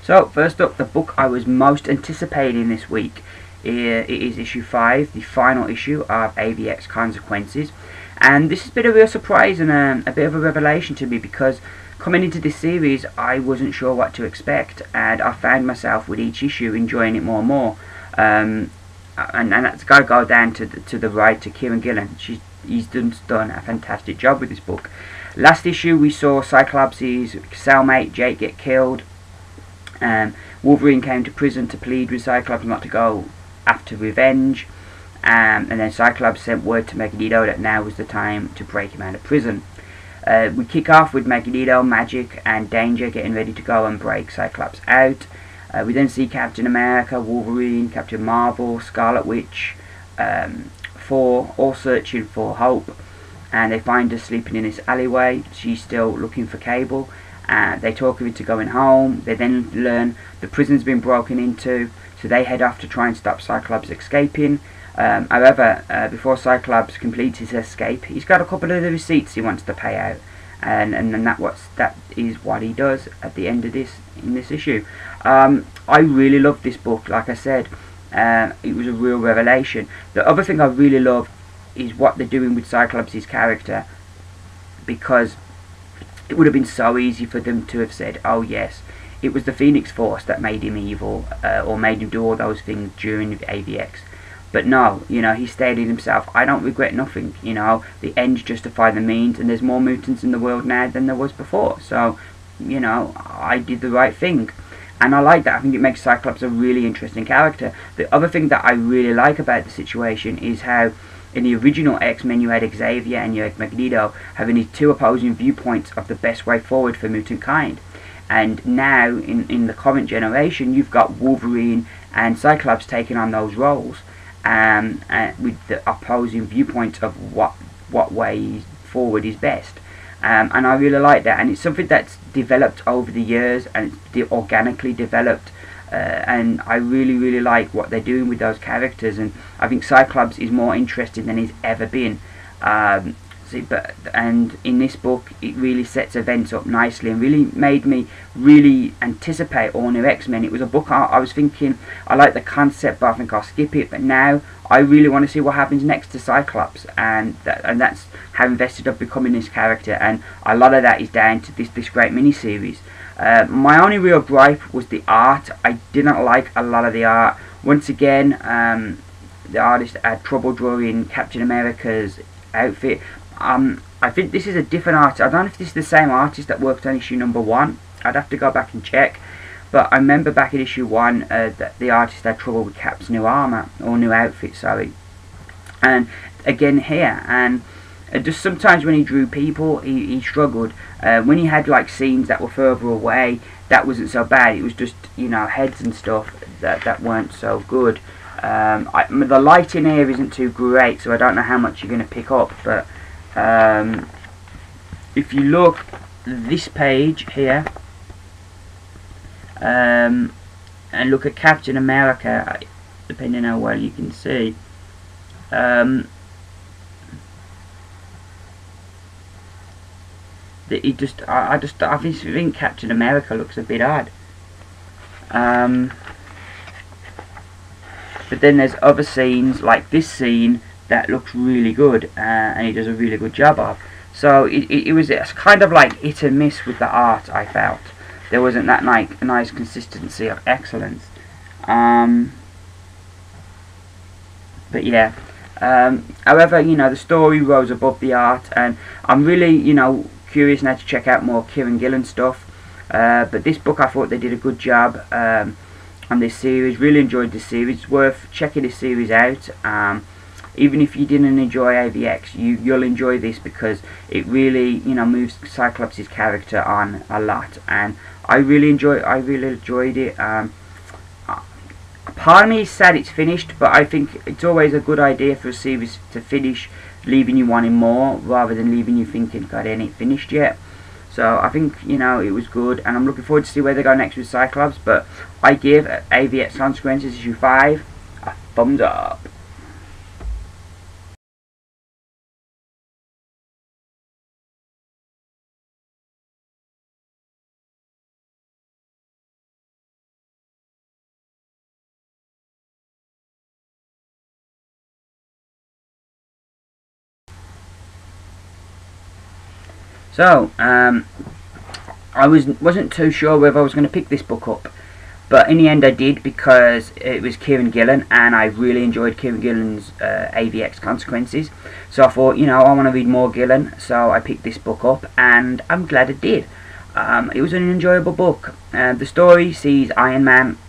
So first up, the book I was most anticipating this week, it is issue 5, the final issue of AVX Consequences, and this has been a real surprise and a bit of a revelation to me, because coming into this series I wasn't sure what to expect, and I found myself with each issue enjoying it more and more. And that's got to go down to the writer Kieran Gillen. He's done a fantastic job with this book. Last issue we saw Cyclops' cellmate Jake get killed. Wolverine came to prison to plead with Cyclops not to go after revenge, and then Cyclops sent word to Magneto that now was the time to break him out of prison. We kick off with Magneto, Magic and Danger getting ready to go and break Cyclops out. We then see Captain America, Wolverine, Captain Marvel, Scarlet Witch, Thor, all searching for Hope, and they find her sleeping in this alleyway. She's still looking for Cable. They talk her into going home. They then learn the prison's been broken into, so they head off to try and stop Cyclops escaping. However, before Cyclops completes his escape, he's got a couple of the receipts he wants to pay out, and that is what he does at the end of this issue. I really love this book. Like I said, it was a real revelation. The other thing I really love is what they're doing with Cyclops' character, because it would have been so easy for them to have said, oh yes, it was the Phoenix Force that made him evil, or made him do all those things during the AVX. But no, he stated himself, I don't regret nothing, the ends justify the means, and there's more mutants in the world now than there was before, so, I did the right thing. And I like that. I think it makes Cyclops a really interesting character. The other thing that I really like about the situation is how in the original X-Men you had Xavier and you had Magneto having these two opposing viewpoints of the best way forward for mutant kind. And now, in the current generation, you've got Wolverine and Cyclops taking on those roles, with the opposing viewpoints of what way forward is best. And I really like that, and it's something that's developed over the years, and it's organically developed. And I really like what they're doing with those characters, and I think Cyclops is more interesting than he's ever been. And in this book, it really sets events up nicely and really made me really anticipate all new X-Men. It was a book I was thinking, I like the concept, but I think I'll skip it. But now I really want to see what happens next to Cyclops, and that's how invested I've become in this character. And a lot of that is down to this great miniseries. My only real gripe was the art. I didn't like a lot of the art. Once again, the artist had trouble drawing Captain America's outfit. I think this is a different artist. I don't know if this is the same artist that worked on issue number 1. I'd have to go back and check. But I remember back in issue 1 that the artist had trouble with Cap's new armour, or new outfit, sorry. And again here, and just sometimes when he drew people, he struggled. When he had like scenes that were further away, that wasn't so bad. It was just, heads and stuff that weren't so good. The lighting here isn't too great, so I don't know how much you're going to pick up, but if you look this page here, and look at Captain America, depending on how well you can see, I think Captain America looks a bit odd. But then there's other scenes, like this scene, that looks really good, and he does a really good job of. So it was kind of like hit and miss with the art, I felt. There wasn't that nice consistency of excellence. But yeah. However, the story rose above the art, and I'm really, curious now to check out more Kieran Gillen stuff. But this book, I thought they did a good job on this series. Really enjoyed this series. It's worth checking this series out. Even if you didn't enjoy AVX, you'll enjoy this, because it really, moves Cyclops' character on a lot, and I really enjoyed it. Part of me is sad it's finished, but I think it's always a good idea for a series to finish, leaving you wanting more, rather than leaving you thinking, God, it ain't finished yet. So I think, it was good, and I'm looking forward to see where they go next with Cyclops. But I give AVX Consequences issue 5 a thumbs up. So I wasn't too sure whether I was going to pick this book up, but in the end I did, because it was Kieran Gillen, and I really enjoyed Kieran Gillen's AVX Consequences. So I thought, you know, I want to read more Gillen, so I picked this book up, and I'm glad I did. It was an enjoyable book. The story sees Iron Man,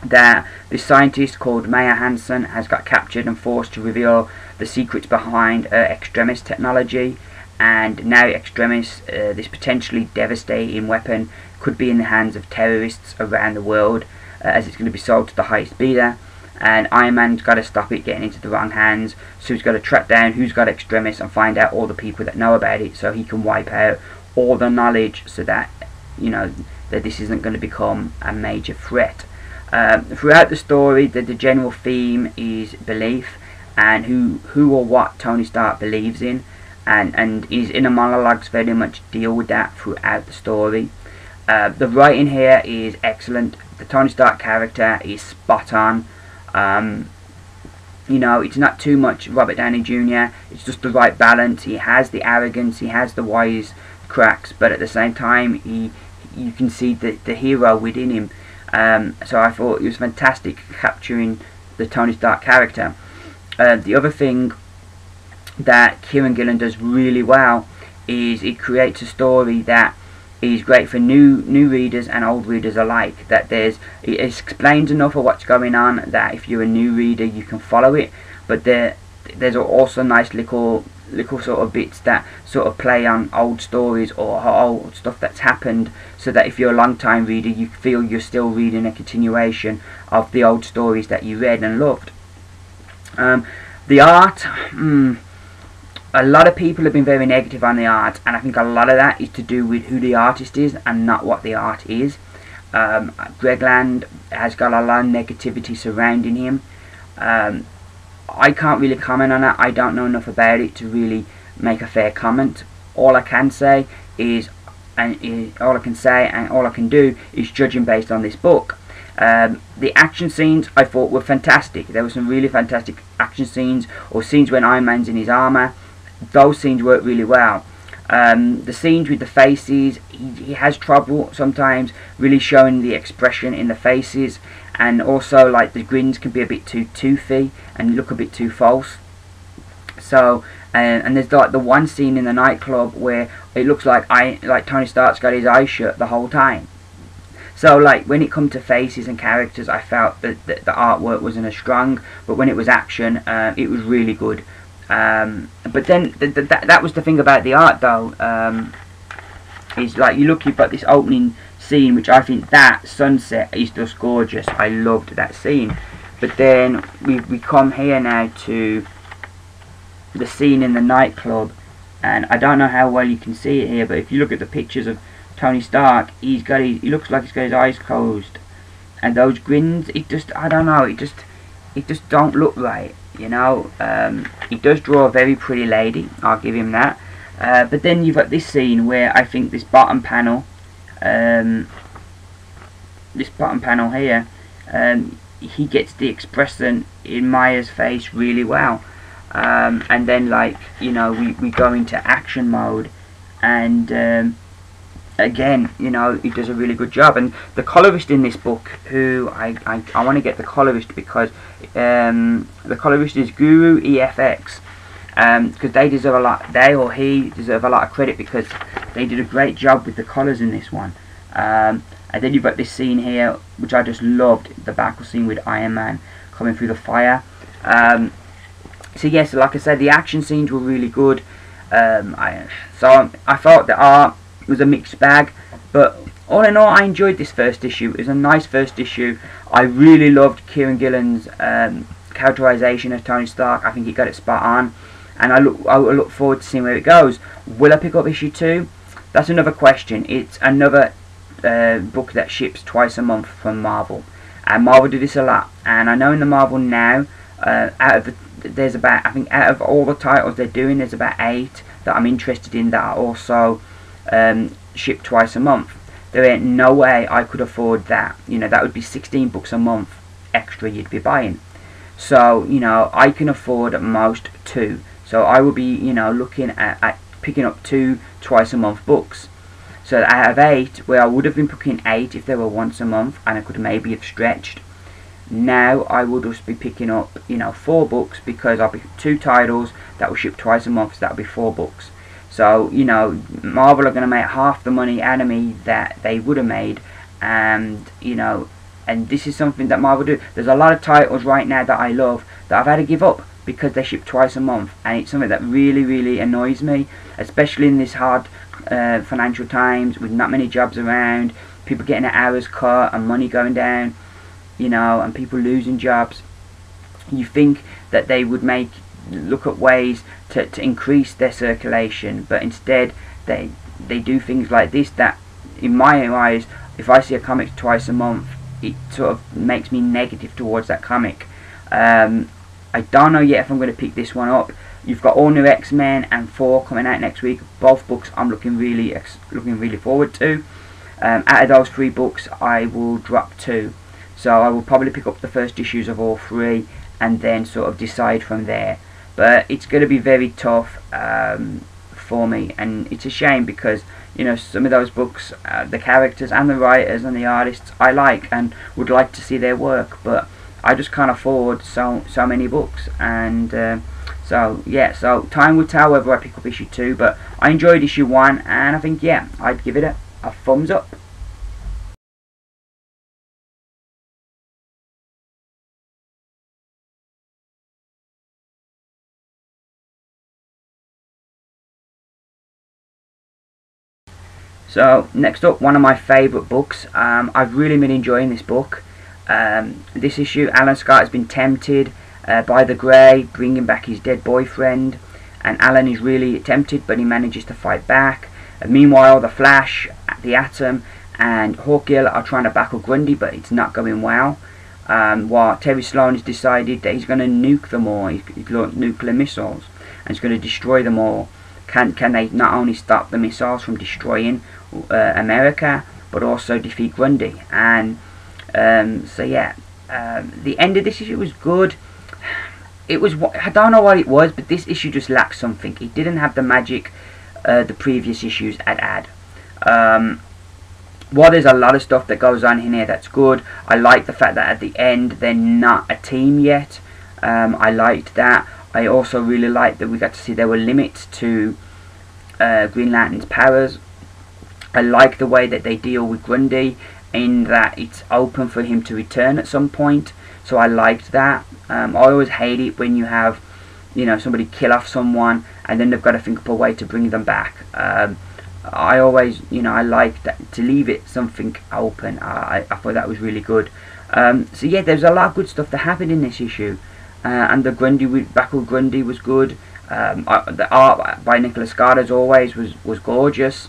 that this scientist called Maya Hansen has got captured and forced to reveal the secrets behind Extremis technology. And now Extremis, this potentially devastating weapon, could be in the hands of terrorists around the world, as it's going to be sold to the highest bidder. And Iron Man's got to stop it getting into the wrong hands, so he's got to track down who's got Extremis and find out all the people that know about it, so he can wipe out all the knowledge, so that, you know, that this isn't going to become a major threat. Throughout the story, the general theme is belief, and who or what Tony Stark believes in. And his inner monologues very much deal with that throughout the story. The writing here is excellent. The Tony Stark character is spot on. You know, it's not too much Robert Downey Jr. It's just the right balance. He has the arrogance, he has the wise cracks, but at the same time, you can see the hero within him. So I thought it was fantastic capturing the Tony Stark character. The other thing that Kieran Gillen does really well is it creates a story that is great for new readers and old readers alike. That it explains enough of what's going on that if you're a new reader you can follow it, but there's also nice little sort of bits that sort of play on old stories or old stuff that's happened, so that if you're a long time reader you feel you're still reading a continuation of the old stories that you read and loved. The art, a lot of people have been very negative on the art, and I think a lot of that is to do with who the artist is and not what the art is. Greg Land has got a lot of negativity surrounding him. I can't really comment on that. I don't know enough about it to really make a fair comment. All I can say is, all I can do is judging based on this book. The action scenes I thought were fantastic. There were some really fantastic action scenes, or scenes when Iron Man's in his armour. Those scenes work really well. The scenes with the faces, he has trouble sometimes really showing the expression in the faces, and also like the grins can be a bit too toothy and look a bit too false. So and there's like the one scene in the nightclub where it looks like Tony Stark's got his eyes shut the whole time. So like when it comes to faces and characters, I felt that the artwork wasn't as strong, but when it was action, it was really good. But then that was the thing about the art though, is like you've got this opening scene, which I think that sunset is just gorgeous. I loved that scene. But then we come here now to the scene in the nightclub, and I don't know how well you can see it here, but if you look at the pictures of Tony Stark, he looks like he's got his eyes closed, and those grins, I don't know, it just don't look right, you know. He does draw a very pretty lady, I'll give him that. But then you've got this scene where I think this bottom panel here, he gets the expression in Maya's face really well. And then, like, you know, we go into action mode, and again, you know, he does a really good job. And the colorist in this book, who I want to get the colorist, because the colorist is Guru EFX, because they deserve a lot. He deserve a lot of credit, because they did a great job with the colors in this one. And then you've got this scene here, which I just loved, the battle scene with Iron Man coming through the fire. So yes, like I said, the action scenes were really good. I thought the art was a mixed bag, but all in all, I enjoyed this first issue. It was a nice first issue. I really loved Kieran Gillen's characterization of Tony Stark. I think he got it spot on, and I look forward to seeing where it goes. Will I pick up issue 2? That's another question. It's another book that ships twice a month from Marvel, and Marvel do this a lot. And I know in the Marvel now, out of all the titles they're doing, there's about 8 that I'm interested in that are also shipped twice a month. There ain't no way I could afford that. You know, that would be 16 books a month extra you'd be buying. So, you know, I can afford at most 2. So I will be, you know, looking at picking up 2 twice-a-month books. So out of 8, where I would have been picking 8 if they were once a month, and I could maybe have stretched, now I will just be picking up, 4 books, because I'll be 2 titles that will ship twice a month, so that'll be 4 books. So, Marvel are going to make half the money out of me that they would have made, and, and this is something that Marvel do. There's a lot of titles right now that I love that I've had to give up because they ship twice a month, and it's something that really, really annoys me, especially in this hard financial times with not many jobs around, people getting their hours cut and money going down, and people losing jobs. You think that they would look at ways to increase their circulation, but instead they do things like this that, in my eyes, if I see a comic twice a month, it sort of makes me negative towards that comic. I don't know yet if I'm going to pick this one up. You've got All New X-Men and 4 coming out next week. Both books I'm looking really forward to. Out of those 3 books, I will drop 2. So I will probably pick up the first issues of all 3 and then sort of decide from there. But it's going to be very tough for me, and it's a shame because some of those books, the characters and the writers and the artists I like and would like to see their work, but I just can't afford so many books, and so time will tell whether I pick up issue 2. But I enjoyed issue 1, and I think I'd give it a thumbs up. So next up, one of my favourite books. I've really been enjoying this book. This issue, Alan Scott has been tempted by the Grey, bringing back his dead boyfriend, and Alan is really tempted, but he manages to fight back. Meanwhile, the Flash, the Atom, and Hawkgirl are trying to battle Grundy, but it's not going well. While Terry Sloan has decided that he's going to nuke them all. He's launched nuclear missiles, and he's going to destroy them all. Can they not only stop the missiles from destroying America, but also defeat Grundy? And the end of this issue was good. It was, I don't know what it was, but this issue just lacked something. It didn't have the magic the previous issues had. While there's a lot of stuff that goes on in here that's good, I like the fact that at the end they're not a team yet. I liked that. I also really liked that we got to see there were limits to Green Lantern's powers. I like the way that they deal with Grundy, in that it's open for him to return at some point. So I liked that. I always hate it when you have, somebody kill off someone and then they've got to think up a way to bring them back. I always, I like that, to leave it something open. I thought that was really good. There's a lot of good stuff that happened in this issue. And the battle with Grundy was good. The art by Nicholas Scott, as always, was gorgeous.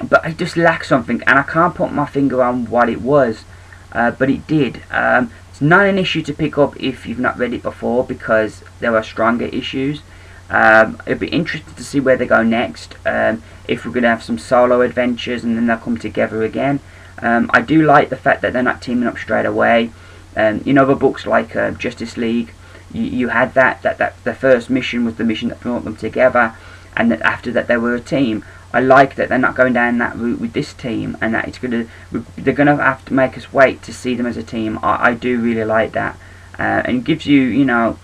But I just lacked something, and I can't put my finger on what it was. But it did. It's not an issue to pick up if you've not read it before, because there are stronger issues. It'd be interesting to see where they go next. If we're going to have some solo adventures and then they'll come together again. I do like the fact that they're not teaming up straight away. The books like Justice League, you had that the first mission was the mission that brought them together, and that after that they were a team. I like that they're not going down that route with this team, and that they're gonna have to make us wait to see them as a team. I do really like that, and it gives you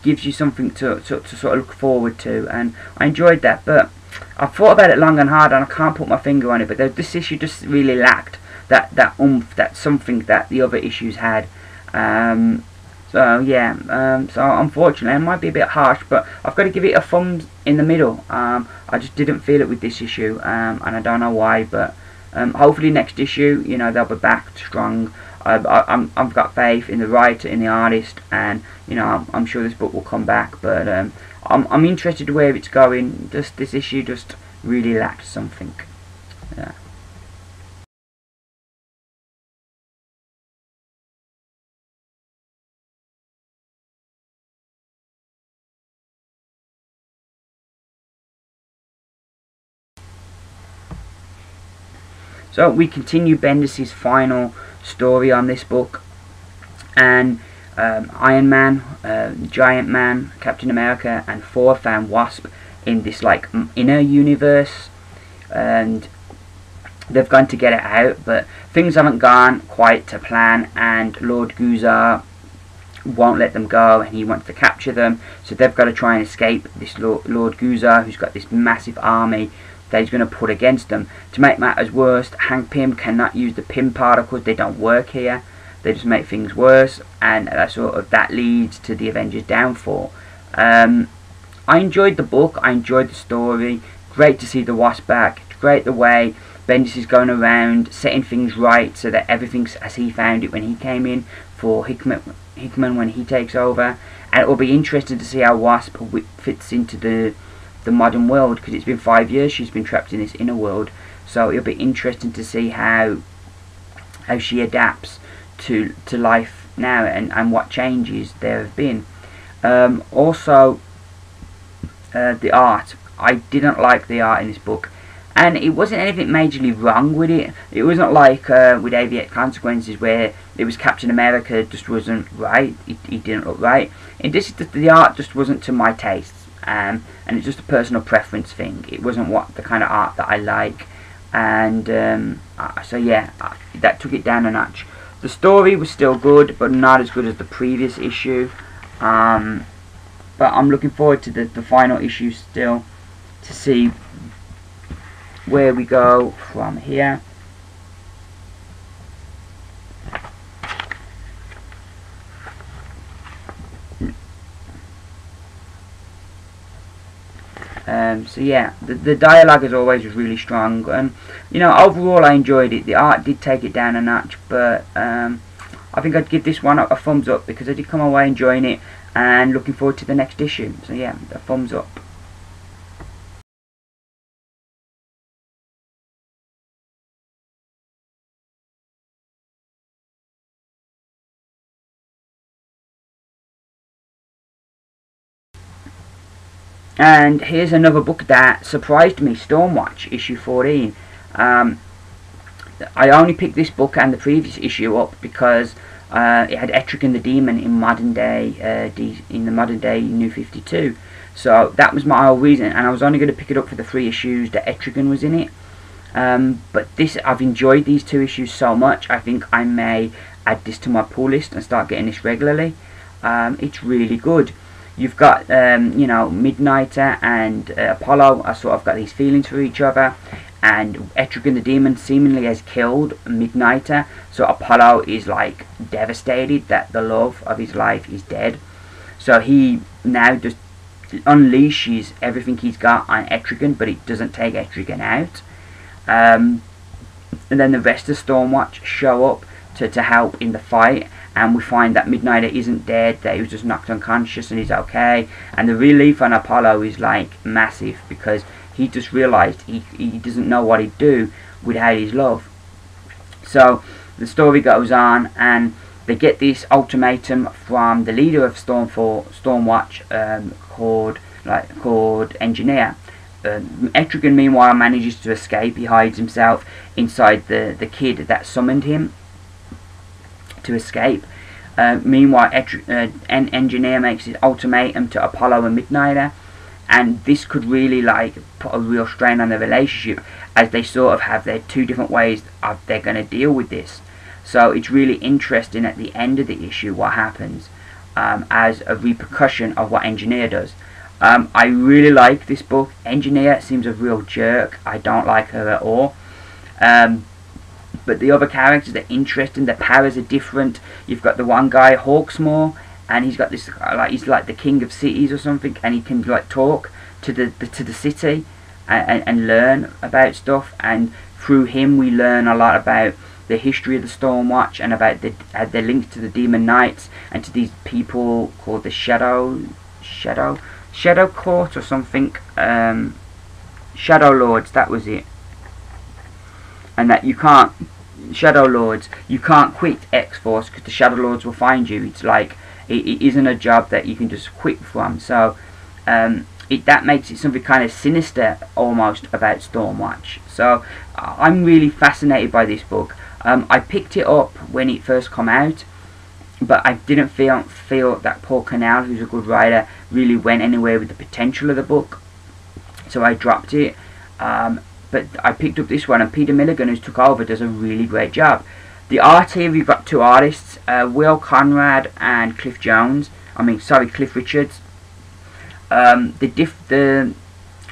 gives you something to sort of look forward to, and I enjoyed that. But I've thought about it long and hard, and I can't put my finger on it. But this issue just really lacked that oomph, that something that the other issues had. So unfortunately, it might be a bit harsh, but I've got to give it a thumb in the middle. I just didn't feel it with this issue, and I don't know why, but hopefully next issue, they'll be back strong. I've got faith in the writer, in the artist, and I'm sure this book will come back. But I'm interested where it's going. Just this issue just really lacked something. Yeah. So we continue Bendis' final story on this book, and Iron Man, Giant Man, Captain America, and Thor found Wasp in this like inner universe, and they've gone to get it out, but things haven't gone quite to plan, and Lord Guzar won't let them go, and he wants to capture them, so they've got to try and escape this Lord Guzar, who's got this massive army that he's going to put against them. To make matters worse, Hank Pym cannot use the Pym particles, they don't work here, they just make things worse, and that leads to the Avengers' downfall. I enjoyed the book, I enjoyed the story, great to see the Wasp back, great the way Bendis is going around setting things right so that everything's as he found it when he came in for Hickman when he takes over, and it will be interesting to see how Wasp fits into the modern world, because it's been 5 years she's been trapped in this inner world, so it'll be interesting to see how she adapts to life now, and what changes there have been. Also, the art, I didn't like the art in this book, and it wasn't anything majorly wrong with it. It wasn't like with AVX Consequences, where it was Captain America just wasn't right, he didn't look right. And this, the art just wasn't to my tastes, and it's just a personal preference thing. It wasn't the kind of art that I like, and so yeah, that took it down a notch. The story was still good, but not as good as the previous issue, but I'm looking forward to the final issue still, to see where we go from here. So yeah, the dialogue as always was really strong, and you know, overall I enjoyed it. The art did take it down a notch, but I think I'd give this one a thumbs up, because I did come away enjoying it and looking forward to the next issue. So yeah, a thumbs up. And here's another book that surprised me, Stormwatch, issue 14. I only picked this book and the previous issue up because it had Etrigan the Demon in modern day, in the modern day New 52. So that was my whole reason, and I was only going to pick it up for the 3 issues that Etrigan was in it. But this, I've enjoyed these 2 issues so much, I think I may add this to my pull list and start getting this regularly. It's really good. You've got, you know, Midnighter and Apollo are sort of got these feelings for each other, and Etrigan the Demon seemingly has killed Midnighter, so Apollo is like devastated that the love of his life is dead. So he now just unleashes everything he's got on Etrigan, but it doesn't take Etrigan out. And then the rest of Stormwatch show up to help in the fight, and we find that Midnighter isn't dead, that he was just knocked unconscious and he's okay. And the relief on Apollo is like massive, because he just realised he doesn't know what he'd do without his love. So the story goes on, and they get this ultimatum from the leader of Stormwatch, called Engineer. Etrigan meanwhile manages to escape. He hides himself inside the kid that summoned him to escape. Meanwhile, Engineer makes his ultimatum to Apollo and Midnighter, and this could really like put a real strain on the relationship, as they sort of have their 2 different ways of they're going to deal with this. So it's really interesting at the end of the issue what happens as a repercussion of what Engineer does. I really like this book. Engineer seems a real jerk. I don't like her at all. But the other characters are interesting. Their powers are different. You've got the one guy, Hawksmoor, and he's got this he's like the king of cities or something, and he can like talk to the city and learn about stuff. And through him, we learn a lot about the history of the Stormwatch and about their links to the Demon Knights and to these people called the Shadow Court or something. Shadow Lords, that was it. And that you can't, Shadow Lords, you can't quit X-Force because the Shadow Lords will find you. It's like, it isn't a job that you can just quit from. So that makes it something kind of sinister almost about Stormwatch. So I'm really fascinated by this book. I picked it up when it first came out, but I didn't feel that Paul Cornell, who's a good writer, really went anywhere with the potential of the book, so I dropped it. But I picked up this one, and Peter Milligan, who's took over, does a really great job. The art here, we've got two artists, Will Conrad and Cliff Richards.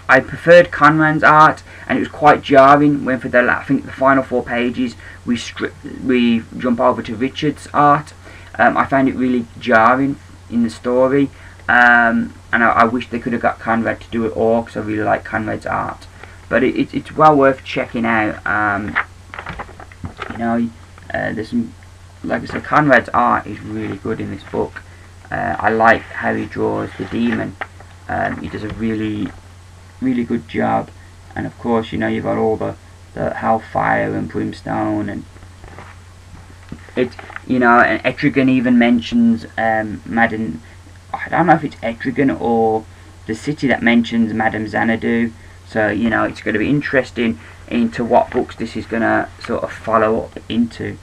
I preferred Conrad's art, and it was quite jarring when, for I think the final 4 pages, we jump over to Richards' art. I found it really jarring in the story, and I wish they could have got Conrad to do it all, because I really like Conrad's art. But it's well worth checking out. There's some, like I said, Conrad's art is really good in this book. I like how he draws the demon. He does a really good job, and of course, you've got all the hellfire and brimstone, and and Etrigan even mentions Madame. I don't know if it's Etrigan or the city that mentions Madame Xanadu. So it's going to be interesting into what books this is going to sort of follow up into.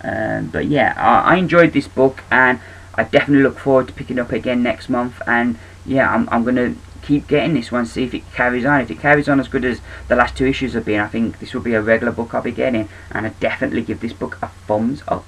But yeah, I enjoyed this book, and I definitely look forward to picking up again next month. And yeah, I'm going to keep getting this one, see if it carries on. If it carries on as good as the last 2 issues have been, I think this will be a regular book I'll be getting, and I definitely give this book a thumbs up.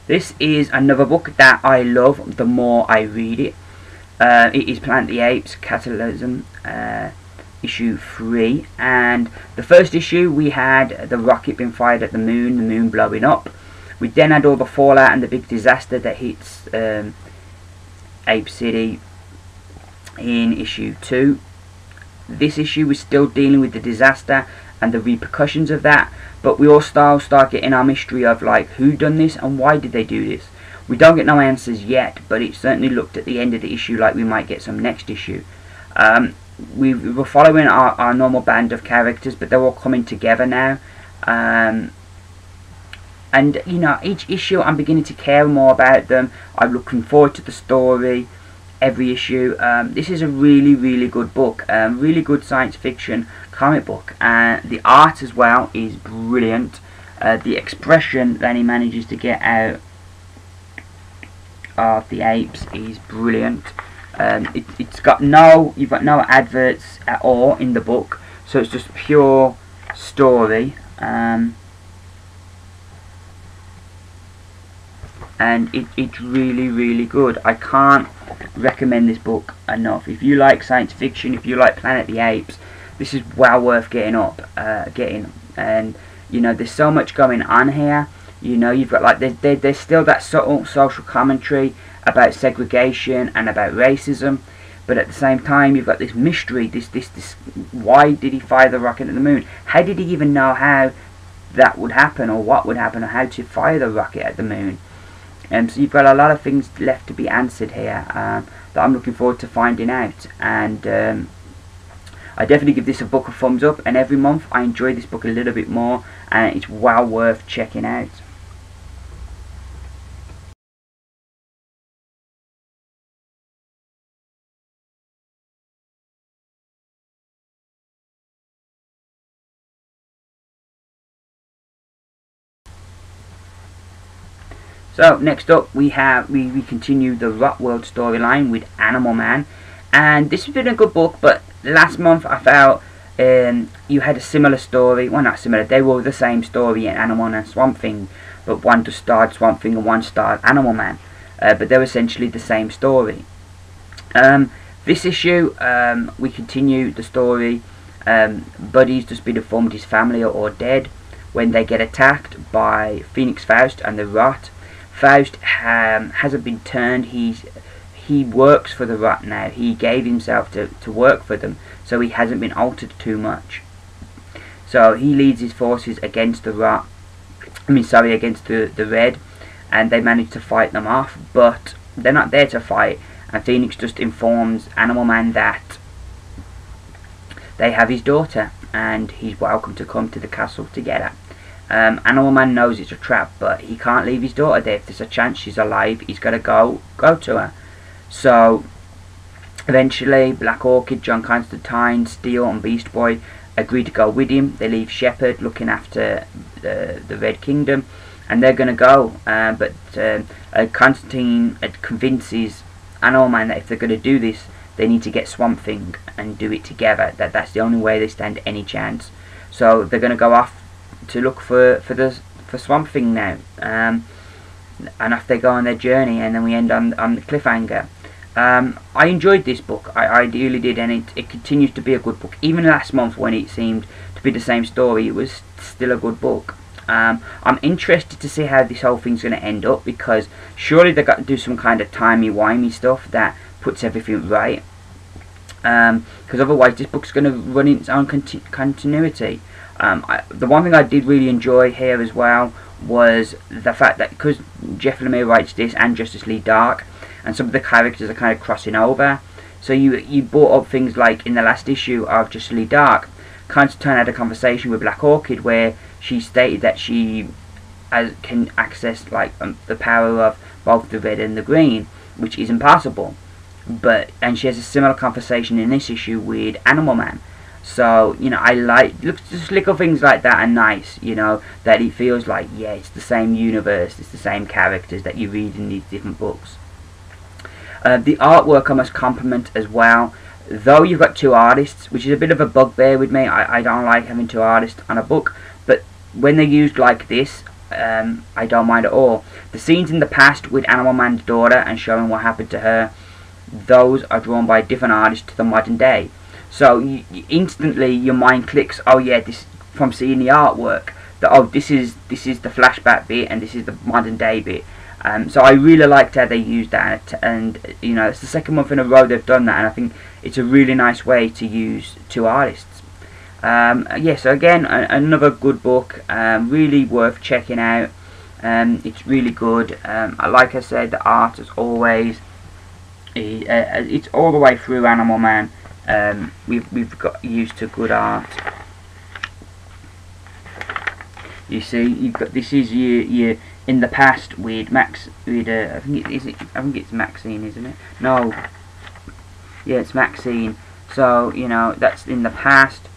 This is another book that I love the more I read it. It is Planet of the Apes, Cataclysm, issue 3. And the first issue, we had the rocket being fired at the moon blowing up. We then had all the fallout and the big disaster that hits Ape City in issue 2. This issue was still dealing with the disaster and the repercussions of that, but we all start getting our mystery of like who done this and why did they do this. We don't get no answers yet, but it certainly looked at the end of the issue like we might get some next issue. We were following our normal band of characters, but they're all coming together now. And each issue I'm beginning to care more about them. I'm looking forward to the story every issue. This is a really good book, really good science fiction comic book, and the art as well is brilliant. The expression that he manages to get out of the apes is brilliant. You've got no adverts at all in the book, so it's just pure story. And it's really good. I can't recommend this book enough. If you like science fiction, if you like Planet of the Apes, this is well worth getting. And there's so much going on here. You've got like there's still that subtle social commentary about segregation and about racism, but at the same time you've got this mystery, this why did he fire the rocket at the moon? How did he even know how that would happen, or what would happen, or how to fire the rocket at the moon? So you've got a lot of things left to be answered here that I'm looking forward to finding out. And I definitely give this a book a thumbs up, and every month I enjoy this book a little bit more, and it's well worth checking out. So next up we continue the Rot World storyline with Animal Man, and this has been a good book, but last month I felt you had a similar story. Well, not similar, they were the same story in Animal Man and Swamp Thing, but one just starred Swamp Thing and one starred Animal Man, but they're essentially the same story. This issue we continue the story. Buddy's just been informed his family are all dead when they get attacked by Phoenix Faust and the Rot. Faust hasn't been turned. He works for the Rot now. He gave himself to work for them, so he hasn't been altered too much. So he leads his forces against the Rot. Against the Red, and they manage to fight them off. But they're not there to fight, and Phoenix just informs Animal Man that they have his daughter, and he's welcome to come to the castle together. Animal Man knows it's a trap, but he can't leave his daughter there. If there's a chance she's alive, he's got to go to her. So eventually Black Orchid, John Constantine, Steel and Beast Boy agree to go with him. They leave Shepard looking after the Red Kingdom, and they're going to go. But Constantine convinces Animal Man that if they're going to do this, they need to get Swamp Thing and do it together. That's the only way they stand any chance. So they're going to go off to look for Swamp Thing now. And off they go on their journey, and then we end on the cliffhanger. I enjoyed this book. I ideally did, and it continues to be a good book. Even last month, when it seemed to be the same story, it was still a good book. I'm interested to see how this whole thing's going to end up, because surely they've got to do some kind of timey-wimey stuff that puts everything right. Because otherwise this book's going to run its own continuity. The one thing I did really enjoy here as well was the fact that because Jeff Lemire writes this and Justice League Dark, and some of the characters are kind of crossing over, so you brought up things like in the last issue of Justice League Dark, Constantine had a conversation with Black Orchid where she stated that she can access like the power of both the red and the green, which is impossible. And she has a similar conversation in this issue with Animal Man. So, you know, I like just little things like that are nice, you know, that it feels like, yeah, it's the same universe, it's the same characters that you read in these different books. The artwork I must compliment as well. Though you've got two artists, which is a bit of a bugbear with me, I don't like having two artists on a book, but when they're used like this, I don't mind at all. The scenes in the past with Animal Man's daughter and showing what happened to her, those are drawn by a different artist to the modern day. So instantly your mind clicks, oh yeah, this from seeing the artwork, that oh this is the flashback bit and this is the modern day bit. So I really liked how they used that, and you know, it's the second month in a row they've done that, and I think it's a really nice way to use two artists. Yeah, so again, another good book, really worth checking out. It's really good. Like I said, the art as always, it's all the way through Animal Man. We've got used to good art. You see, you've got this is your in the past with Max, with I think it's Maxine, isn't it? No, yeah, it's Maxine. So you know that's in the past,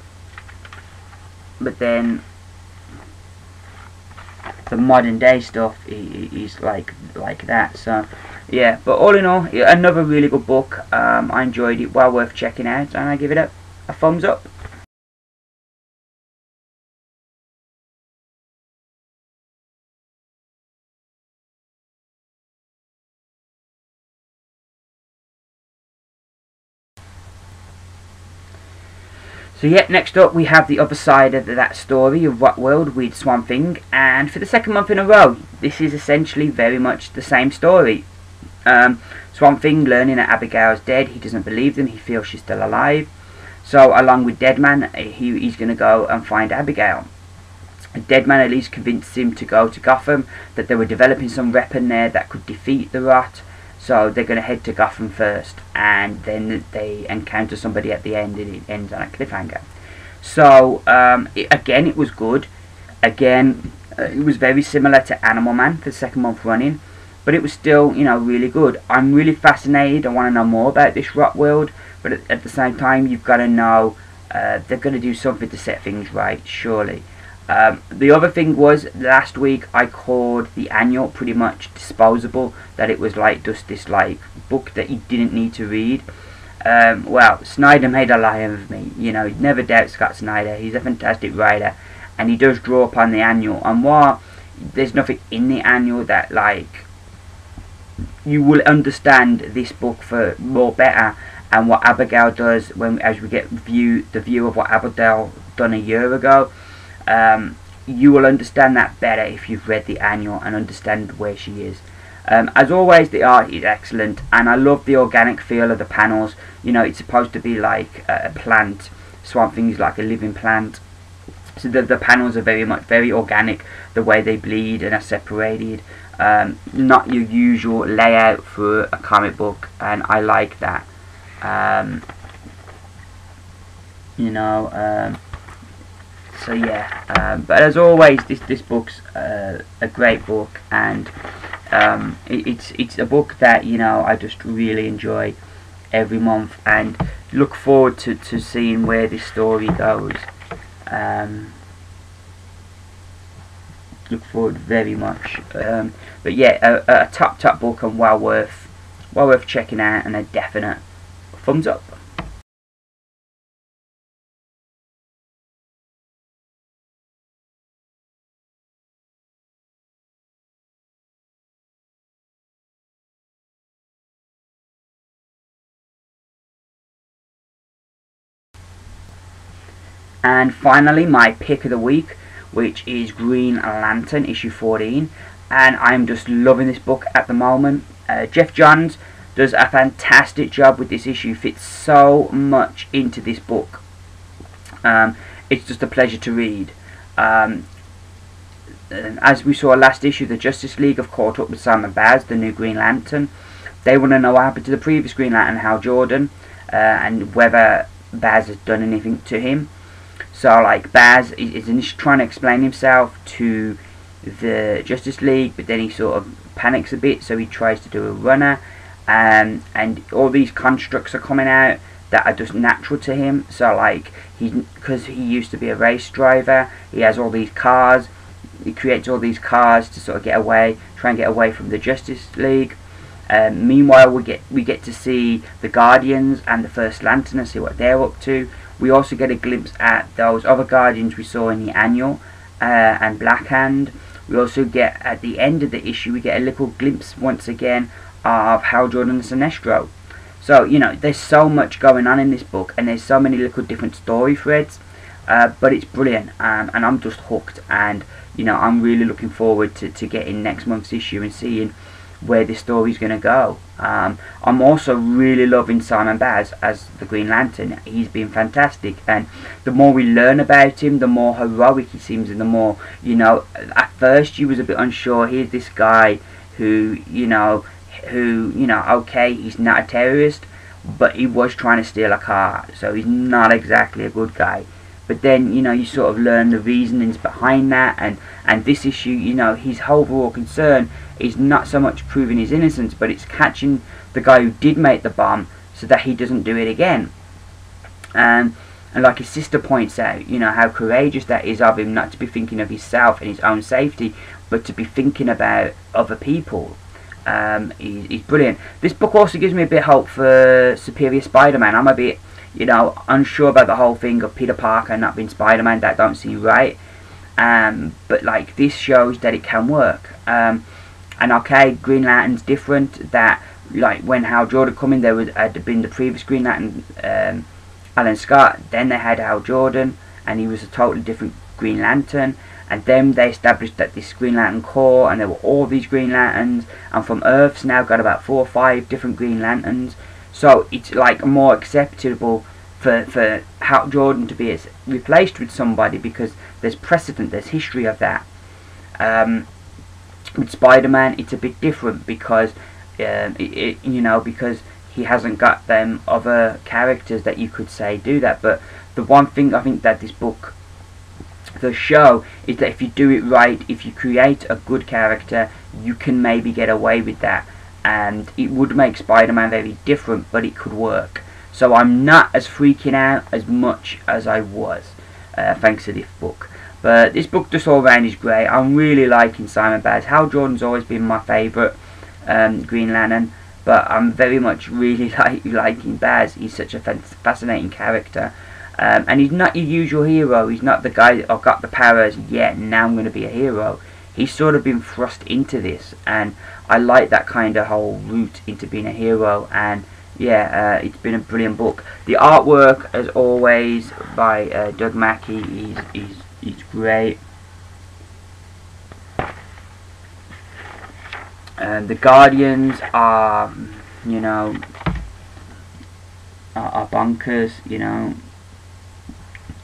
but then the modern day stuff is like that. So yeah, but all in all, another really good book. I enjoyed it, well worth checking out, and I give it a thumbs up. So yeah, next up we have the other side of that story of What World with Swamp Thing, and for the second month in a row, this is essentially very much the same story. Swamp Thing learning that Abigail's dead, he doesn't believe them, he feels she's still alive. So along with Deadman, he's going to go and find Abigail. Deadman at least convinced him to go to Gotham, that they were developing some weapon there that could defeat the Rot. So they're going to head to Gotham first, and then they encounter somebody at the end, and it ends on a cliffhanger. So again, it was good. Again, it was very similar to Animal Man for the second month running, but it was still, you know, really good. I'm really fascinated. I want to know more about this Rot world, but at the same time, you've got to know they're going to do something to set things right, surely. The other thing was, last week I called the annual pretty much disposable, that it was like just this like book that you didn't need to read. Well, Snyder made a liar of me. You know, never doubt Scott Snyder. He's a fantastic writer, and he does draw upon the annual. And while there's nothing in the annual that like, you will understand this book for more better, and what Abigail does as we get the view of what Abigail done a year ago. You will understand that better if you've read the annual and understand where she is. As always, the art is excellent, and I love the organic feel of the panels. You know, it's supposed to be like a plant. Swamp Thing is like a living plant. So the panels are very organic, the way they bleed and are separated. Not your usual layout for a comic book, and I like that. You know, So yeah, but as always, this book's a great book, and it's a book that, you know, I just really enjoy every month and look forward to seeing where this story goes. Look forward very much. But yeah, a top book, and well worth checking out, and a definite thumbs up. And finally, my pick of the week, which is Green Lantern issue 14, and I'm just loving this book at the moment. Jeff Johns does a fantastic job with this issue, fits so much into this book. It's just a pleasure to read. As we saw last issue, the Justice League have caught up with Simon Baz, the new Green Lantern. They want to know what happened to the previous Green Lantern, Hal Jordan, and whether Baz has done anything to him. So, like, Baz is initially trying to explain himself to the Justice League, but then he sort of panics a bit, so he tries to do a runner, and all these constructs are coming out that are just natural to him. So, like, because he used to be a race driver, he has all these cars. He creates all these cars to sort of try and get away from the Justice League. Meanwhile, we get to see the Guardians and the First Lantern and see what they're up to. We also get a glimpse at those other Guardians we saw in the annual, and Black Hand. We also get, at the end of the issue, we get a little glimpse once again of Hal Jordan and Sinestro. So, you know, there's so much going on in this book, and there's so many little different story threads, but it's brilliant, and I'm just hooked, and, you know, I'm really looking forward to getting next month's issue and seeing where this story's going to go. I'm also really loving Simon Baz as the Green Lantern. He's been fantastic, and the more we learn about him, the more heroic he seems, and the more, you know, at first you was a bit unsure. Here's this guy who, you know, okay, he's not a terrorist, but he was trying to steal a car, so he's not exactly a good guy. But then, you know, you sort of learn the reasonings behind that, and this issue, you know, his overall concern is not so much proving his innocence, but it's catching the guy who did make the bomb so that he doesn't do it again. And like his sister points out, you know, how courageous that is of him, not to be thinking of himself and his own safety, but to be thinking about other people. He's brilliant. This book also gives me a bit of hope for Superior Spider-Man. I'm a bit, you know, unsure about the whole thing of Peter Parker not being Spider-Man. That don't seem right. But like, this shows that it can work. And okay, Green Lantern's different. That, like, when Hal Jordan come in, there had been the previous Green Lantern, Alan Scott. Then they had Hal Jordan, and he was a totally different Green Lantern. And then they established that this Green Lantern Corps, and there were all these Green Lanterns. And from Earth's now got about 4 or 5 different Green Lanterns. So it's like more acceptable for Hal Jordan to be replaced with somebody, because there's precedent, there's history of that. With Spider-Man, it's a bit different, because you know, because he hasn't got them other characters that you could say do that. But the one thing I think that this book does show is that if you do it right, if you create a good character, you can maybe get away with that, and it would make Spider-Man very different, but it could work. So I'm not as freaking out as much as I was, thanks to this book. But this book just all round is great. I'm really liking Simon Baz. Hal Jordan's always been my favourite Green Lantern, but I'm very much really liking Baz. He's such a fascinating character. And he's not your usual hero. He's not the guy that, I've got the powers, yeah, now I'm going to be a hero. He's sort of been thrust into this, and I like that kind of whole route into being a hero. And yeah, it's been a brilliant book. The artwork, as always, by Doug Mackey, is great. The Guardians are, you know, are bonkers, you know.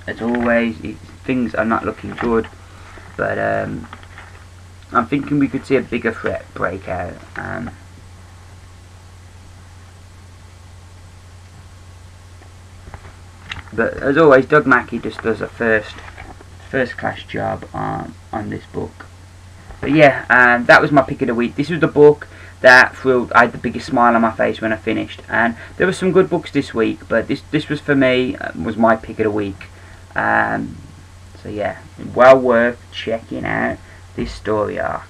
As always, things are not looking good, but I'm thinking we could see a bigger threat break out. But as always, Doug Mackey just does a first first class job on this book. But yeah, that was my pick of the week. This was the book that I had the biggest smile on my face when I finished. And there were some good books this week, but this was for me, was my pick of the week. So yeah, well worth checking out this story arc.